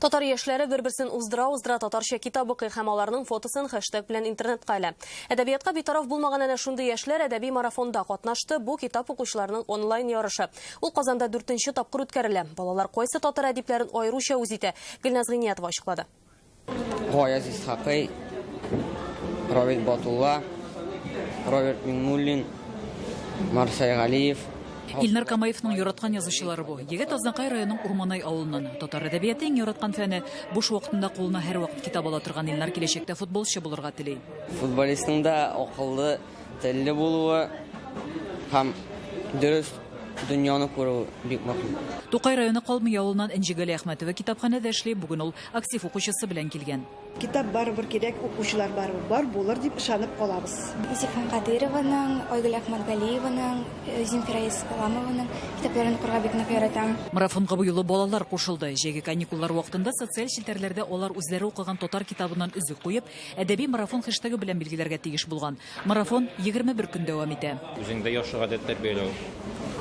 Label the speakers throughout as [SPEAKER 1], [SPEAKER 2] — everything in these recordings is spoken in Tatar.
[SPEAKER 1] Татар яшьләре бер-берсен уздыра татарча китап укый һәм аларның фотосын хэштег белән интернетка әле. Әдәбиятка битараф булмаган әнә шундый яшьләр әдәби марафонда катнашты. Бу китап укучыларның онлайн ярышы. Ул Казанда 4-нче тапкыр үткәрелә. Балалар кайсы татар әдипләрен аеруча үз итә? Гөлназ Гыйниятова ачыклады.
[SPEAKER 2] Гаяз Исхакый, Равил Батулла, Роберт Миннуллин, Марсай Галиев.
[SPEAKER 3] Илнар Камаевның яраткан язучылары бу. Егет Азнакай районының Урманай авылыннан. Татар әдәбияты иң яраткан фәне. Буш вакытында кулына һәр вакыт китап ала торган Илнар киләчәктә футболчы булырга тели.
[SPEAKER 2] Футболистның да акыллы, телле булуы һәм дөрес дөньяны күрү бик мөһим.
[SPEAKER 3] Тукай районы Калмый авылыннан Энҗигали Әхмәтова китапханәдә эшли. Бүген ул актив укучысы белән килгән.
[SPEAKER 4] Китап барыбер кирәк, укучылар бар булыр дип ышанып калабыз.
[SPEAKER 5] Зифан Кадырованың, Айгөл Әхмәтгалиеваның, Зинфира Исламованың китапларын укырга бик нык яратам.
[SPEAKER 3] Марафонга бу юлы балалар кушылды. Җәйге каникуллар вакытында социаль челтәрләрдә алар үзләре укыган татар китабыннан үзек куеп, әдәби марафон хэштегы белән билгеләргә тиеш булган. Марафон 21 көн дәвам итә.
[SPEAKER 6] Үзеңдә яхшы гадәтләр бәйләү.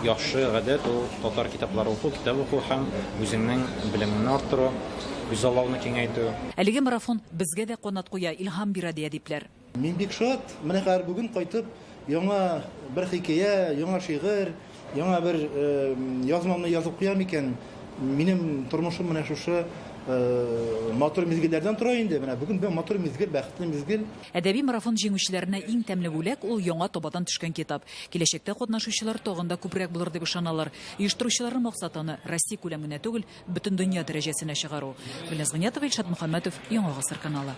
[SPEAKER 6] Яхшы гадәт ул татар китаплары уку, китап уку һәм үзеңнең белемеңне арттыру, күзаллауны киңәйтү.
[SPEAKER 3] Әлеге марафон безгә дә канат куя, илһам бирә ди әдипләр.
[SPEAKER 7] Мин бик шат, менә хәзер бүген кайтып, яңа бер хикәя, яңа шигырь, яңа бер язмамны язып куям икән. Минем тормышым менә шушы матур мизгелләрдән тора инде. Менә бүген бу матур мизгел, бәхетле мизгел.
[SPEAKER 3] Әдәби марафон җиңүчеләренә иң тәмле бүләк ул яңа табадан төшкән китап. Киләчәктә катнашучылар тагында күбрәк булыр дип ышаналар. Оештыручыларның максатыны Россия күләмендә түгел, бөтен дөнья дәрәҗәсенә чыгару. Гөлназ Гыйниятова, Илшат Мөхәммәтов, Яңа гасыр каналы.